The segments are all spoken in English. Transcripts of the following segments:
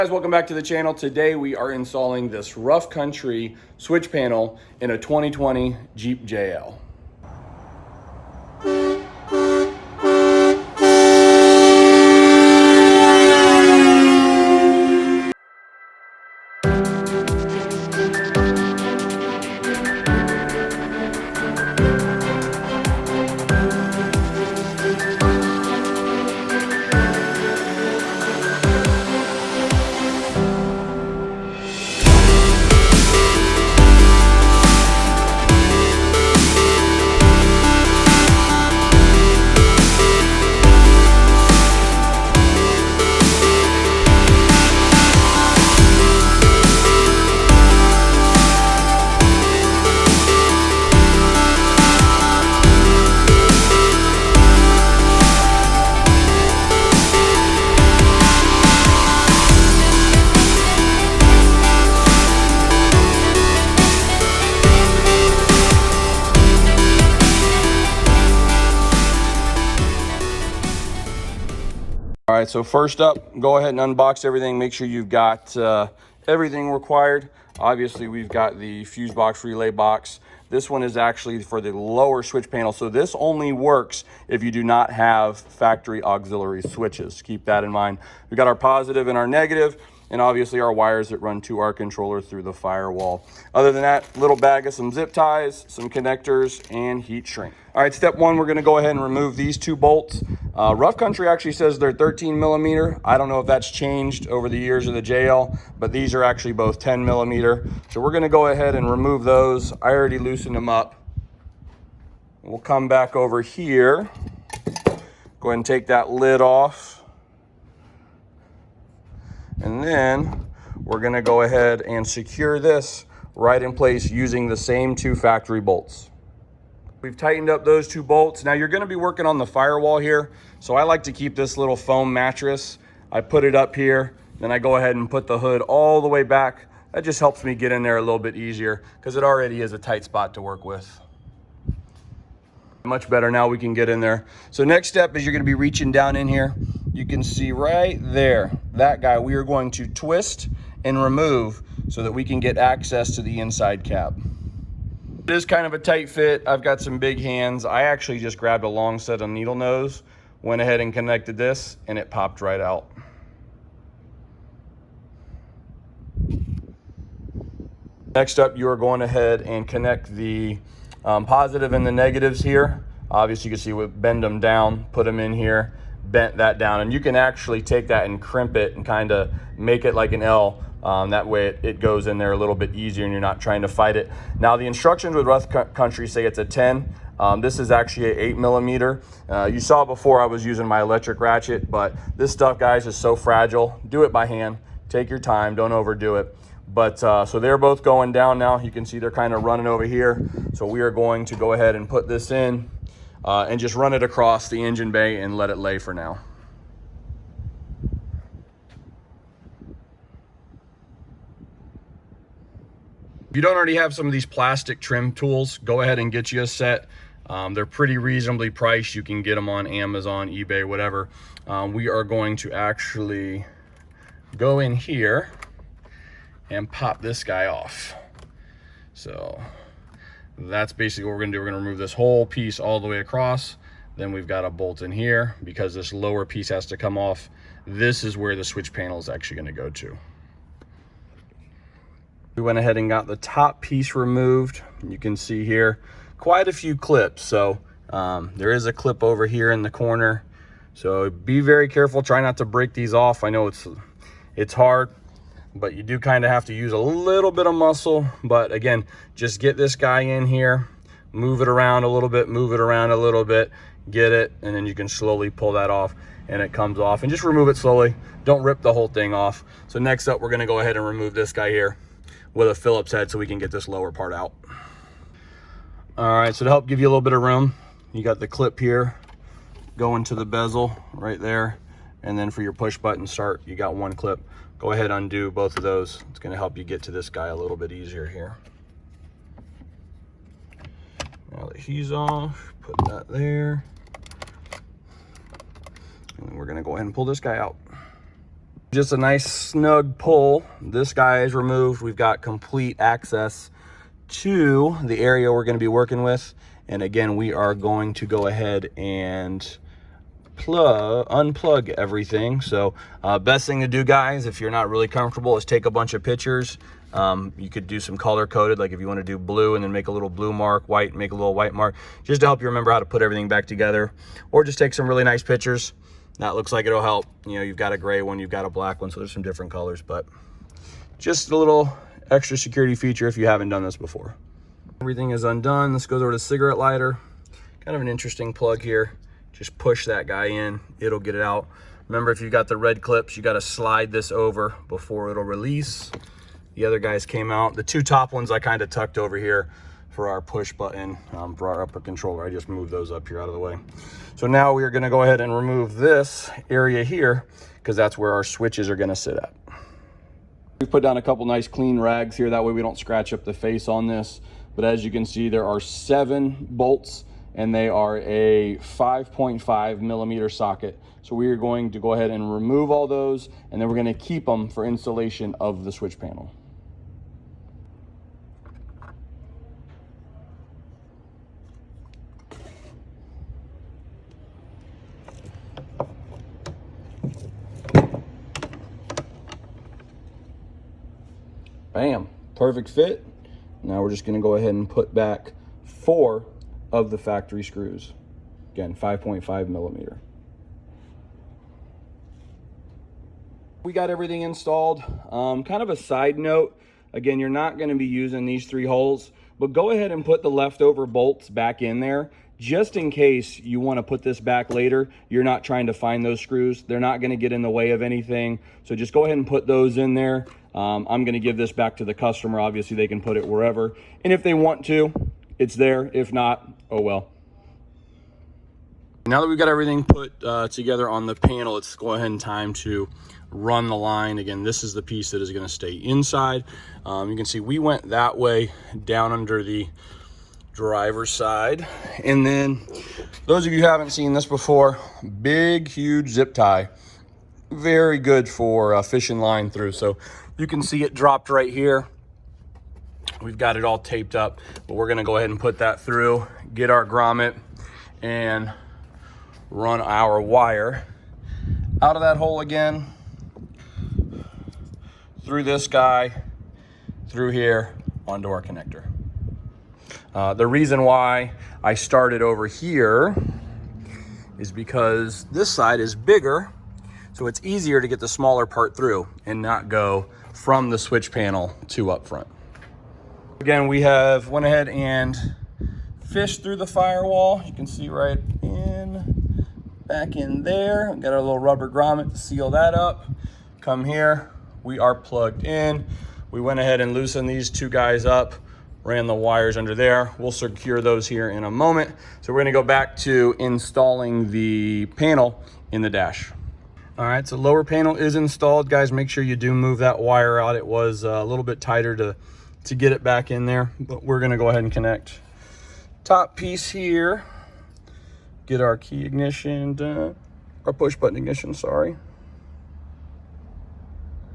Guys, welcome back to the channel. Today we are installing this rough country switch panel in a 2020 Jeep JL. All right, so first up, go ahead and unbox everything. Make sure you've got everything required. Obviously, we've got the fuse box, relay box. This one is actually for the lower switch panel. So this only works if you do not have factory auxiliary switches. Keep that in mind. We've got our positive and our negative, and obviously our wires that run to our controller through the firewall. Other than that, little bag of some zip ties, some connectors, and heat shrink. All right, step one, we're gonna go ahead and remove these two bolts. Rough Country actually says they're 13 millimeter. I don't know if that's changed over the years of the JL, but these are actually both 10 millimeter. So we're gonna go ahead and remove those. I already loosened them up. We'll come back over here. Go ahead and take that lid off. And then we're gonna go ahead and secure this right in place using the same two factory bolts. We've tightened up those two bolts. Now you're gonna be working on the firewall here. So I like to keep this little foam mattress. I put it up here, then I go ahead and put the hood all the way back. That just helps me get in there a little bit easier because it already is a tight spot to work with. Much better now, we can get in there. So next step is you're gonna be reaching down in here. You can see right there, that guy, we are going to twist and remove so that we can get access to the inside cab. It is kind of a tight fit. I've got some big hands. I actually just grabbed a long set of needle nose, went ahead and connected this, and it popped right out. Next up, you are going ahead and connect the positive and the negatives here. Obviously, you can see we bend them down, put them in here, bent that down, and you can actually take that and crimp it and kind of make it like an L. That way it goes in there a little bit easier and you're not trying to fight it. Now the instructions with Rough Country say it's a 10. This is actually an 8 millimeter. You saw before I was using my electric ratchet, but this stuff, guys, is so fragile. Do it by hand. Take your time. Don't overdo it. But so they're both going down now. You can see they're kind of running over here. So we are going to go ahead and put this in and just run it across the engine bay and let it lay for now. If you don't already have some of these plastic trim tools, go ahead and get you a set. They're pretty reasonably priced. You can get them on Amazon, eBay, whatever. We are going to actually go in here and pop this guy off. So that's basically what we're gonna do. We're gonna remove this whole piece all the way across. Then we've got a bolt in here because this lower piece has to come off. This is where the switch panel is actually gonna go to. We went ahead and got the top piece removed. You can see here quite a few clips. So there is a clip over here in the corner. So be very careful. Try not to break these off. I know it's hard, but you do kind of have to use a little bit of muscle. But again, just get this guy in here, move it around a little bit, move it around a little bit, get it, and then you can slowly pull that off and it comes off. And just remove it slowly. Don't rip the whole thing off. So next up, we're gonna go ahead and remove this guy here with a Phillips head so we can get this lower part out. All right, so to help give you a little bit of room, you got the clip here going to the bezel right there. And then for your push button start, you got one clip. Go ahead, undo both of those. It's gonna help you get to this guy a little bit easier here. Now that he's off, put that there. And then we're gonna go ahead and pull this guy out. Just a nice snug pull. This guy is removed. We've got complete access to the area we're going to be working with. And again, we are going to go ahead and unplug everything. So best thing to do, guys, if you're not really comfortable, is take a bunch of pictures. You could do some color coded, like if you want to do blue and then make a little blue mark, white, make a little white mark, just to help you remember how to put everything back together. Or just take some really nice pictures. That looks like it'll help. You know, you've got a gray one, you've got a black one, so there's some different colors, but just a little extra security feature if you haven't done this before. Everything is undone. This goes over to the cigarette lighter. Kind of an interesting plug here. Just push that guy in, it'll get it out. Remember, if you've got the red clips, you got to slide this over before it'll release. The other guys came out. The two top ones I kind of tucked over here for our push button for our upper controller. I just moved those up here out of the way. So now we are going to go ahead and remove this area here because that's where our switches are going to sit at. We've put down a couple nice clean rags here. That way we don't scratch up the face on this. But as you can see, there are 7 bolts and they are a 5.5 millimeter socket. So we are going to go ahead and remove all those, and then we're going to keep them for installation of the switch panel. Bam, perfect fit. Now we're just going to go ahead and put back 4 of the factory screws. Again, 5.5 millimeter. We got everything installed. Kind of a side note, again, you're not going to be using these 3 holes, but go ahead and put the leftover bolts back in there just in case you want to put this back later. You're not trying to find those screws. They're not going to get in the way of anything. So just go ahead and put those in there. I'm going to give this back to the customer. Obviously, they can put it wherever. And if they want to, it's there. If not, oh well. Now that we've got everything put together on the panel, it's go ahead and time to run the line. Again, this is the piece that is going to stay inside. You can see we went that way down under the driver's side. And then those of you who haven't seen this before, big, huge zip tie. Very good for fishing line through. So you can see it dropped right here. We've got it all taped up, but we're going to go ahead and put that through, get our grommet, and run our wire out of that hole again, through this guy, through here, onto our connector. The reason why I started over here is because this side is bigger, so it's easier to get the smaller part through and not go from the switch panel to up front. Again, we have went ahead and fished through the firewall. You can see right in, back in there. Got our little rubber grommet to seal that up. Come here, we are plugged in. We went ahead and loosened these 2 guys up, ran the wires under there. We'll secure those here in a moment. So we're gonna go back to installing the panel in the dash. All right, so lower panel is installed. Guys, make sure you do move that wire out. It was a little bit tighter to get it back in there, but we're gonna go ahead and connect top piece here, get our key ignition done, our push button ignition, sorry.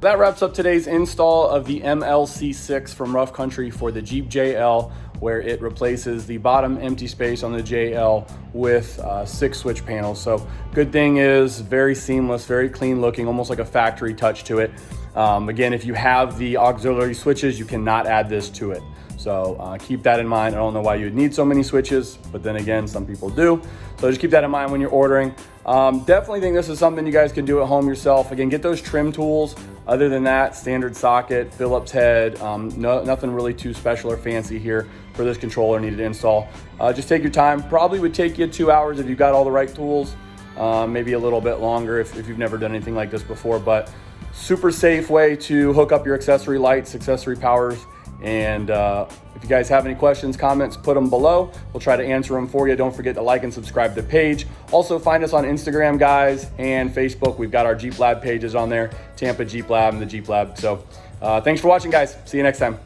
That wraps up today's install of the MLC-6 from Rough Country for the Jeep JL, where it replaces the bottom empty space on the JL with 6 switch panels. So good thing is very seamless, very clean looking, almost like a factory touch to it. Again, if you have the auxiliary switches, you cannot add this to it. So keep that in mind. I don't know why you'd need so many switches, but then again, some people do. So just keep that in mind when you're ordering. Definitely think this is something you guys can do at home yourself. Again, get those trim tools. Other than that, standard socket, Phillips head, nothing really too special or fancy here for this controller needed to install. Just take your time. Probably would take you 2 hours if you've got all the right tools. Maybe a little bit longer if you've never done anything like this before, but super safe way to hook up your accessory lights, accessory powers. And if you guys have any questions, comments, put them below. We'll try to answer them for you. Don't forget to like and subscribe to the page. Also find us on Instagram, guys, and Facebook. We've got our Jeep Lab pages on there, Tampa Jeep Lab and the Jeep Lab. So thanks for watching, guys. See you next time.